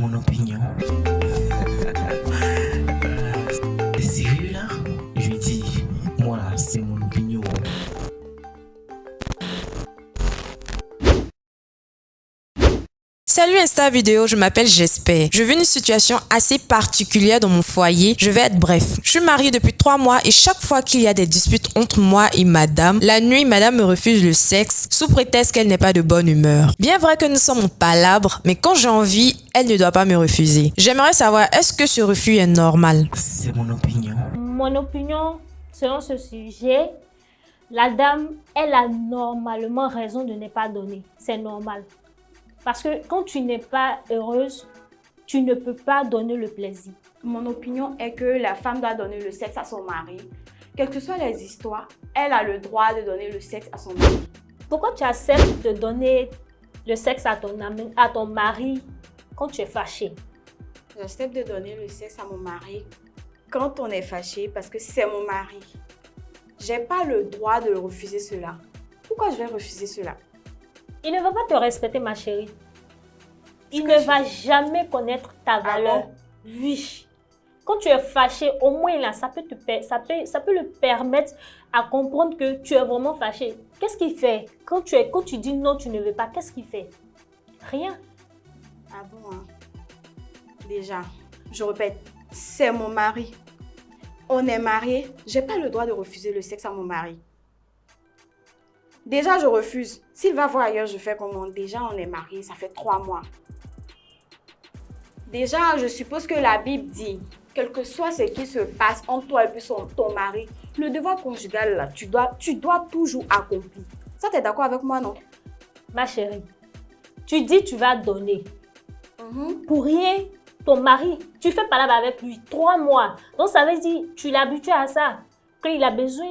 mon opinion. T'es sérieux là? Je lui dis, moi là, c'est mon opinion. Salut Insta Vidéo, je m'appelle J'espère. Je vis une situation assez particulière dans mon foyer. Je vais être bref. Je suis mariée depuis 3 mois et chaque fois qu'il y a des disputes entre moi et madame, la nuit, madame me refuse le sexe sous prétexte qu'elle n'est pas de bonne humeur. Bien vrai que nous sommes en palabre, mais quand j'ai envie, elle ne doit pas me refuser. J'aimerais savoir, est-ce que ce refus est normal? C'est mon opinion. Mon opinion, selon ce sujet, la dame, elle a normalement raison de ne pas donner. C'est normal. Parce que quand tu n'es pas heureuse, tu ne peux pas donner le plaisir. Mon opinion est que la femme doit donner le sexe à son mari. Quelles que soient les histoires, elle a le droit de donner le sexe à son mari. Pourquoi tu acceptes de donner le sexe à ton mari quand tu es fâché? J'accepte de donner le sexe à mon mari quand on est fâché parce que c'est mon mari. J'ai pas le droit de refuser cela. Pourquoi je vais refuser cela? Il ne va pas te respecter, ma chérie. Il ne va jamais connaître ta valeur. bon? Oui. Quand tu es fâché, au moins là, ça peut le permettre à comprendre que tu es vraiment fâché. Qu'est-ce qu'il fait? Quand tu dis non, tu ne veux pas, qu'est-ce qu'il fait? Rien. Ah bon, hein? Déjà, je répète, c'est mon mari. On est mariés, j'ai pas le droit de refuser le sexe à mon mari. Déjà, je refuse. S'il va voir ailleurs, je fais comment? Déjà, on est mariés, ça fait 3 mois. Déjà, je suppose que la Bible dit, quel que soit ce qui se passe entre toi et puis ton mari, le devoir conjugal, là, tu dois toujours accomplir. Ça, tu es d'accord avec moi, non? Ma chérie, tu dis tu vas donner. Pour rien, ton mari, tu fais palabre avec lui 3 mois. Donc, ça veut dire tu l'as habitué à ça. Quand il a besoin,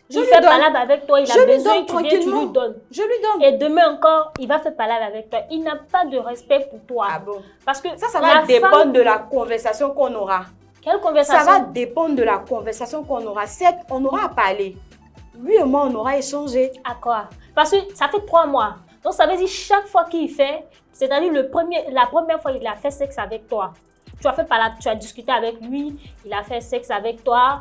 il fait palabre avec toi, il a besoin, tu viens, tu lui donnes. Je lui donne. Et demain encore, il va faire palabre avec toi. Il n'a pas de respect pour toi. Ah bon? Parce que Ça va dépendre de la conversation qu'on aura. Quelle conversation? Ça va dépendre de la conversation qu'on aura. Certes, on aura à parler. Lui et moi, on aura échangé. À quoi? Parce que ça fait 3 mois. Donc, ça veut dire chaque fois qu'il fait, c'est-à-dire la première fois, il a fait sexe avec toi. Tu as fait palabre, tu as discuté avec lui, il a fait sexe avec toi.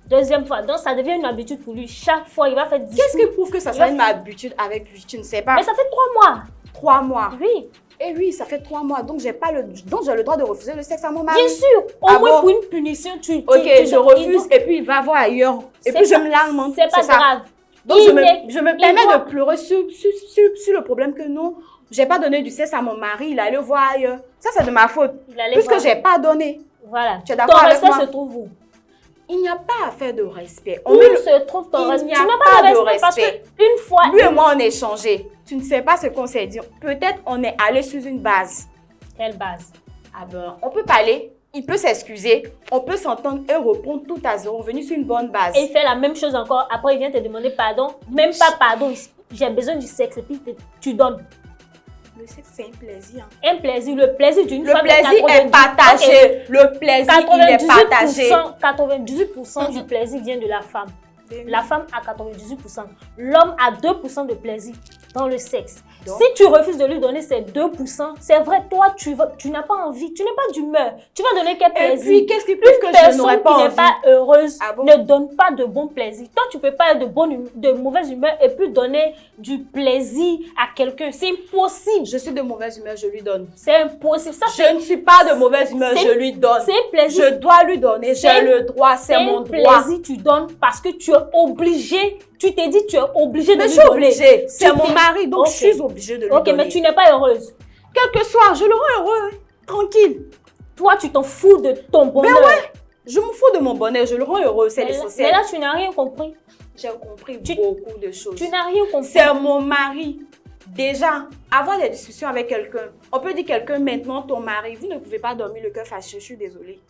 Deuxième fois, donc ça devient une habitude pour lui. Chaque fois, il va faire discours. Qu'est-ce qui prouve que ça soit une habitude avec lui? Tu ne sais pas. Mais ça fait 3 mois. 3 mois. Oui. Et oui, ça fait 3 mois. Donc, j'ai le droit de refuser le sexe à mon mari. Bien sûr. Au moins pour une punition, Ok, je refuse et puis il va voir ailleurs. Et puis, je me lamente. C'est pas grave. Donc, je me permets de pleurer sur le problème que non, j'ai pas donné du sexe à mon mari. Il allait voir ailleurs. Ça, c'est de ma faute. Puisque j'ai pas donné. Voilà. Tu es d'accord avec moi? Ton respect se trouve où? Il n'y a pas à faire de respect. Où se trouve ton respect? Tu n'as pas de respect parce qu'une fois... Lui et moi, on a échangé. Tu ne sais pas ce qu'on s'est dit. Peut-être on est allé sur une base. Quelle base? Ah ben, on peut parler, il peut s'excuser, on peut s'entendre et reprendre tout à zéro, revenir sur une bonne base. Et il fait la même chose encore. Après, il vient te demander pardon. Même pas pardon. J'ai besoin du sexe et puis tu donnes. Le sexe, c'est un plaisir. Un plaisir, le plaisir d'une femme. Le plaisir est partagé. Okay. Le plaisir, il est partagé. 98% du plaisir vient de la femme. La femme a 98%. L'homme a 2% de plaisir dans le sexe. Donc, si tu refuses de lui donner ces 2%, c'est vrai, toi, tu n'as pas envie, tu n'es pas d'humeur. Tu vas donner quel plaisir? Et puis, qu'est-ce qui prouve que je n'aurais pas envie? Une personne qui n'est pas heureuse ne donne pas de bon plaisir. Toi, tu ne peux pas être de mauvaise humeur et puis donner du plaisir à quelqu'un. C'est impossible. Je suis de mauvaise humeur, je lui donne. C'est impossible. Ça, je ne suis pas de mauvaise humeur, je lui donne. C'est un plaisir. Je dois lui donner, j'ai le droit, c'est mon droit. C'est un plaisir, tu donnes parce que tu es obligé. Tu t'es dit, tu es obligé de lui donner. Je suis obligée. C'est mon mari, donc je suis obligée de lui donner. Ok, mais tu n'es pas heureuse. Quel que soit, je le rends heureux. Tranquille. Toi, tu t'en fous de ton bonheur. Mais ouais, je m'en fous de mon bonheur, je le rends heureux, c'est l'essentiel. Mais là, tu n'as rien compris. J'ai compris beaucoup de choses. Tu n'as rien compris. C'est mon mari. Déjà, avoir des discussions avec quelqu'un, on peut dire quelqu'un maintenant, ton mari, vous ne pouvez pas dormir le cœur fâché, je suis désolée.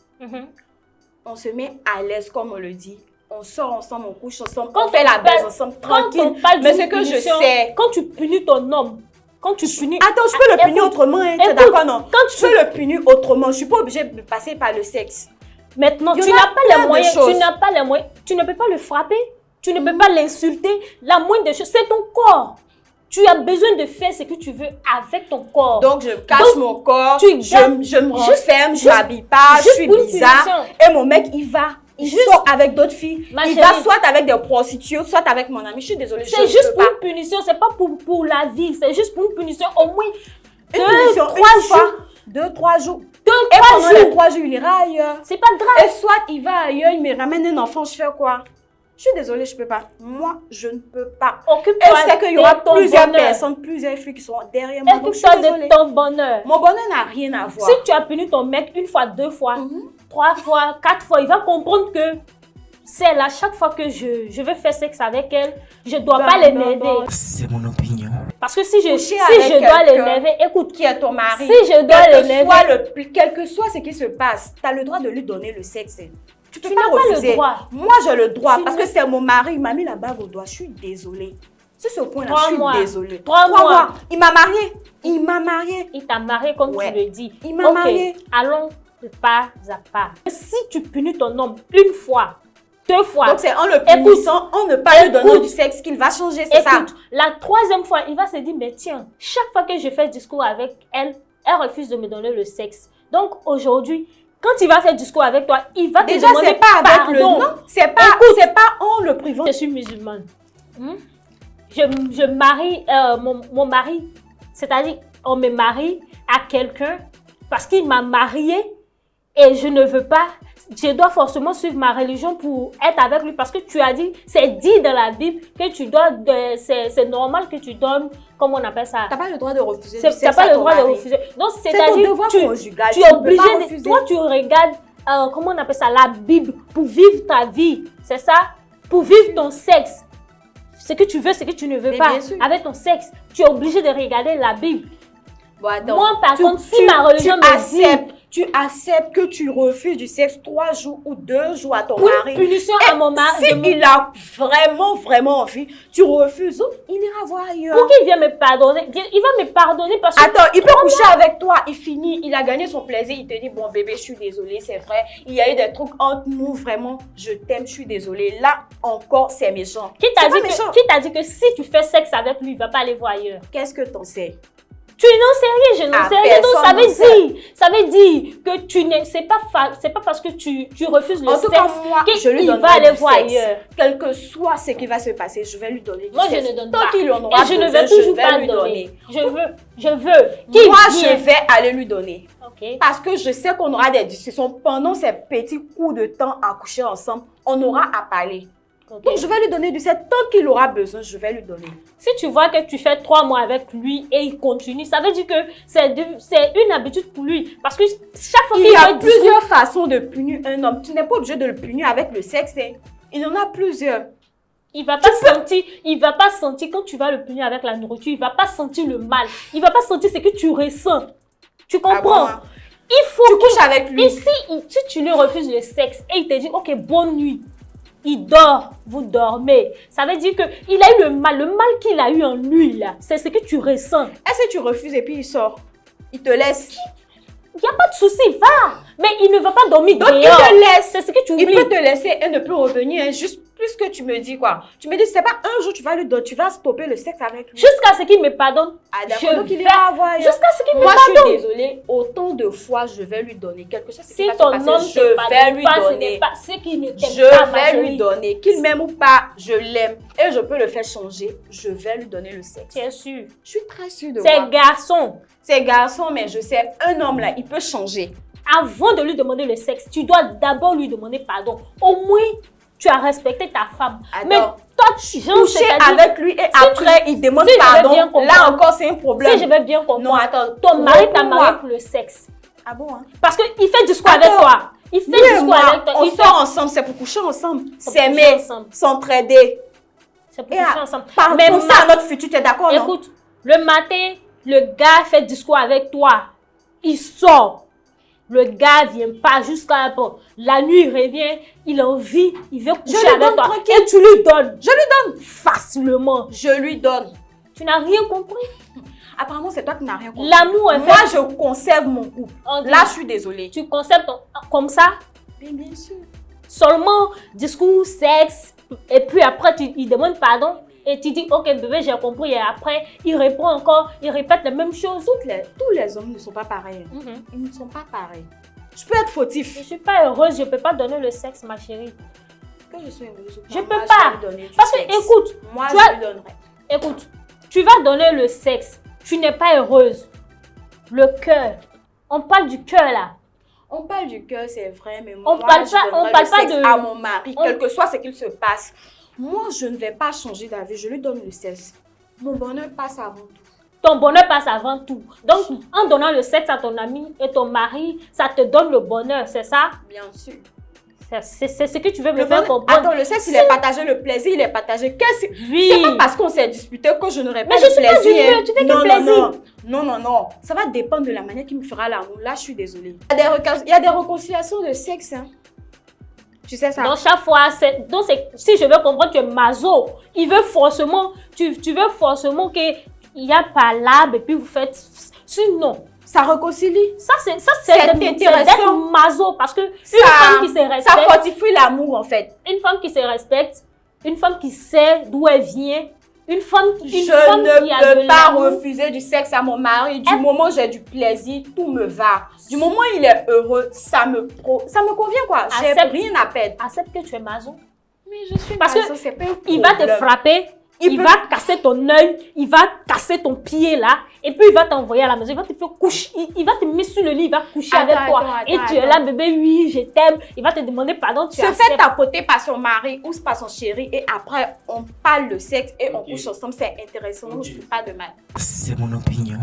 On se met à l'aise, comme on le dit. On sort ensemble, on couche ensemble, on fait la baise ensemble, tranquille. Mais ce que je sais... Quand tu punis ton homme, quand tu punis... Attends, je peux le punir autrement, hein, tu es d'accord, non? Je peux le punir autrement, je ne suis pas obligée de passer par le sexe. Maintenant, tu n'as pas les moyens, tu ne peux pas le frapper, tu ne peux pas l'insulter. La moindre des choses, c'est ton corps. Tu as besoin de faire ce que tu veux avec ton corps. Donc, je cache mon corps, je me renferme, je m'habille pas, je suis bizarre. Et mon mec, il sort avec d'autres filles. Il va soit avec des prostituées, soit avec mon ami. Je suis désolée. C'est juste pour une punition, c'est pas pour la vie. C'est juste pour une punition. Au moins 2-3 jours. Et pendant les 3 jours, il ira ailleurs. C'est pas grave. Et soit il va ailleurs, il me ramène un enfant, je fais quoi? Je suis désolée, je peux pas. Moi, je ne peux pas. Occupe-toi et c'est qu'il y aura plusieurs personnes, plusieurs filles qui sont derrière moi. Occupe-toi de ton bonheur. Mon bonheur n'a rien à voir. Si tu as puni ton mec 1 fois, 2 fois, 3 fois, 4 fois, il va comprendre que c'est là, chaque fois que je veux faire sexe avec elle, je ne dois pas l'énerver. C'est mon opinion. Parce que si je dois l'énerver, écoute, qui est ton mari, si je dois l'énerver, quel que soit ce qui se passe, tu as le droit de lui donner le sexe. Tu peux pas refuser. Le droit. Moi, j'ai le droit parce que c'est mon mari. Il m'a mis la bague au doigt. Je suis désolée. C'est ce point-là, je suis désolée. 3 mois. Il m'a mariée. Il t'a marié comme tu le dis. Il m'a mariée. Allons pas à pas. Si tu punis ton homme 1 fois, 2 fois. Donc c'est en le punissant, en ne pas lui donner du sexe qu'il va changer, c'est ça. La 3e fois, il va se dire, mais tiens, chaque fois que je fais discours avec elle, elle refuse de me donner le sexe. Donc aujourd'hui, quand il va faire discours avec toi, il va te demander c'est pas avec pardon. Non, c'est pas en le privant. Je suis musulmane. Je marie mon mari, c'est-à-dire on me marie à quelqu'un parce qu'il m'a mariée et je ne veux pas. Je dois forcément suivre ma religion pour être avec lui parce que tu as dit, c'est dit dans la Bible que tu dois, c'est normal que tu donnes, comment on appelle ça? Tu n'as pas le droit de refuser. Tu n'as pas le droit de refuser. Donc, c'est-à-dire, tu es obligé, toi tu regardes, comment on appelle ça, la Bible pour vivre ta vie, c'est ça? Pour vivre ton sexe. Ce que tu veux, ce que tu ne veux pas. Avec ton sexe, tu es obligé de regarder la Bible. Bon, attends, moi, par contre, si ma religion me dit... Tu acceptes que tu refuses du sexe 3 jours ou 2 jours à ton mari. Une punition à mon mari. Si il a vraiment envie, tu refuses, il ira voir ailleurs. Pour qu'il vienne me pardonner, il va me pardonner parce que... Attends, il peut coucher avec toi, il finit, il a gagné son plaisir, il te dit, bon bébé, je suis désolée, c'est vrai, il y a eu des trucs entre nous, vraiment, je t'aime, je suis désolée. Là, encore, c'est méchant. Qui t'a dit que si tu fais sexe avec lui, il ne va pas aller voir ailleurs? Qu'est-ce que t'en sais? Tu n'en sais rien, je n'en sais rien. Donc ça veut dire que tu n'es, c'est pas parce que tu refuses le sexe qu'il va aller voir ailleurs. Quel que soit ce qui va se passer, je vais lui donner du sexe. Moi, je ne donne pas. Tant qu'il en aura besoin, je ne vais toujours pas lui donner. Je veux. Moi, je vais aller lui donner. Okay. Parce que je sais qu'on aura des discussions pendant ces petits coups de temps à coucher ensemble. On aura à parler. Okay. Donc, je vais lui donner du sexe. Tant qu'il aura besoin, je vais lui donner. Si tu vois que tu fais 3 mois avec lui et il continue, ça veut dire que c'est une habitude pour lui. Parce que chaque fois qu'il y a plusieurs façons de punir un homme. Tu n'es pas obligé de le punir avec le sexe. Il y en a plusieurs. Il va pas sentir quand tu vas le punir avec la nourriture, il va pas sentir le mal. Il va pas sentir ce que tu ressens. Tu comprends? Ah bon? Il faut tu couches avec lui. Et si tu lui refuses le sexe et il te dit, ok, bonne nuit. Il dort, vous dormez. Ça veut dire qu'il a eu le mal qu'il a eu en lui, là, c'est ce que tu ressens. Est-ce que tu refuses et puis il sort? Il te laisse? Il n'y a pas de souci, va. Mais il ne va pas dormir dehors. Donc il te laisse. C'est ce que tu oublies. Il peut te laisser et ne plus revenir, juste plus que tu me dis quoi. Tu me dis, c'est pas un jour tu vas lui donner, tu vas stopper le sexe avec lui. Jusqu'à ce qu'il me pardonne. Ah d'accord, donc il va avoir. Jusqu'à ce qu'il me pardonne. Moi je suis désolée, autant de fois je vais lui donner quelque chose. Si ton homme je vais lui donner. Ce qui ne t'aime pas, je vais lui donner. Qu'il m'aime ou pas, je l'aime. Et je peux le faire changer. Je vais lui donner le sexe. Bien sûr. Je suis très sûre de moi. C'est garçon. C'est garçon, mais je sais, un homme là, il peut changer. Avant de lui demander le sexe, tu dois d'abord lui demander pardon. Au moins, tu as respecté ta femme. Attends, mais toi, tu coucher avec lui et après, il demande pardon. Là encore, c'est un problème. Si je vais bien comprendre. Non, attends. Ton mari t'a marié pour le sexe. Ah bon, hein? Parce qu'il fait discours avec toi. Il fait discours avec toi. On sort ensemble, c'est pour coucher ensemble. S'aimer, s'entraider. C'est pour coucher ensemble. Mais ça, notre futur, tu es d'accord, non? Écoute, le matin, le gars fait discours avec toi. Il sort. Le gars vient pas jusqu'à la nuit, il revient, il a envie, il veut coucher avec toi. Et tu lui donnes. Je lui donne. Facilement. Je lui donne. Tu n'as rien compris. Apparemment, c'est toi qui n'as rien compris. L'amour est fait. Moi, je conserve mon couple. Là, je suis désolée. Tu conserves comme ça? Bien sûr. Seulement discours, sexe, et puis après, il demande pardon. et tu dis, ok bébé, j'ai compris. Et après, il répond encore, il répète les mêmes choses. Tous les hommes ne sont pas pareils. Ils ne sont pas pareils. Je peux être fautif. Je ne suis pas heureuse, je ne peux pas donner le sexe, ma chérie. Que je sois heureuse ou pas, Je ne peux moi, pas. je vais lui donner du Parce que, sexe. écoute, moi, tu je as- lui donnerai. Écoute, tu vas donner le sexe, tu n'es pas heureuse. Le cœur, on parle du cœur là. On parle du cœur, c'est vrai, mais On moi, parle je pas- donnerai on parle le pas sexe de- à mon mari, on- quel que soit ce qu'il se passe. Moi, je ne vais pas changer d'avis, je lui donne le sexe. Mon bonheur passe avant tout. Ton bonheur passe avant tout. Donc, en donnant le sexe à ton ami et ton mari, ça te donne le bonheur, c'est ça? Bien sûr. C'est ce que tu veux me Le faire bonheur- comprendre. Attends, le sexe, il est partagé, le plaisir, il est partagé. Oui. C'est pas parce qu'on s'est disputé que je n'aurai pas Mais de je suis pas plaisir. du mieux, tu fais non, quel non, plaisir? non. Ça va dépendre de la manière qu'il me fera l'amour. Là, je suis désolée. Il y a des réconciliations de sexe. Hein. Tu sais ça? Donc, chaque fois, si je veux comprendre, tu es maso. Il veut forcément, tu veux forcément qu'il y a palabre et puis vous faites. Sinon, Ça réconcilie. ça c'est intéressant. d'être maso parce que une Ça- femme qui se Ça respecte, fortifie l'amour, en fait. une femme qui se respecte, une femme qui sait d'où elle vient, une femme Je qui a ne de peux pas l'amour. refuser du sexe à mon mari. Du moment où j'ai du plaisir, tout me va. Du moment où il est heureux, ça me convient, quoi. J'ai Accepte. rien à perdre. Accepte que tu es maso. Mais je suis Parce que maso, c'est pas un Il va te problème. frapper, il peut- va casser ton œil, il va casser ton pied là, et puis il va t'envoyer à la maison, il va te faire coucher, il va te mettre sur le lit, il va coucher Attends, avec toi. attends, Et tu es là, bébé, oui, je t'aime. Il va te demander pardon, tu Se fait acceptes. tapoter par son mari ou par son chéri et après on parle de sexe et on couche ensemble, c'est intéressant, donc je ne fais pas de mal. C'est mon opinion.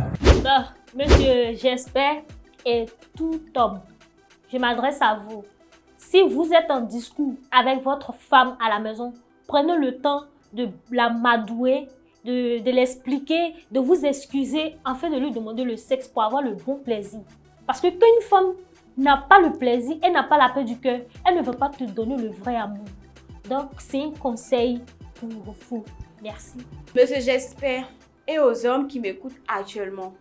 Ah, monsieur, j'espère, et tout homme, je m'adresse à vous. Si vous êtes en discours avec votre femme à la maison, prenez le temps de la madouer, de l'expliquer, de vous excuser afin de lui demander le sexe pour avoir le bon plaisir. Parce que quand une femme n'a pas le plaisir, elle n'a pas la paix du cœur, elle ne veut pas te donner le vrai amour. Donc, c'est un conseil pour vous. Merci. Monsieur, j'espère, et aux hommes qui m'écoutent actuellement,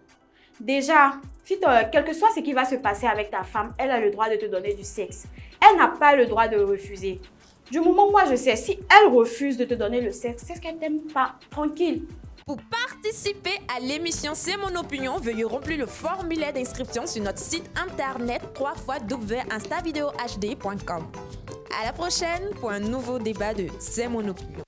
déjà, si quel que soit ce qui va se passer avec ta femme, elle a le droit de te donner du sexe. Elle n'a pas le droit de le refuser. Du moment où moi je sais, si elle refuse de te donner le sexe, c'est ce qu'elle t'aime pas. Tranquille. Pour participer à l'émission C'est mon opinion, veuillez remplir le formulaire d'inscription sur notre site internet www.instavideohd.com. À la prochaine pour un nouveau débat de C'est mon opinion.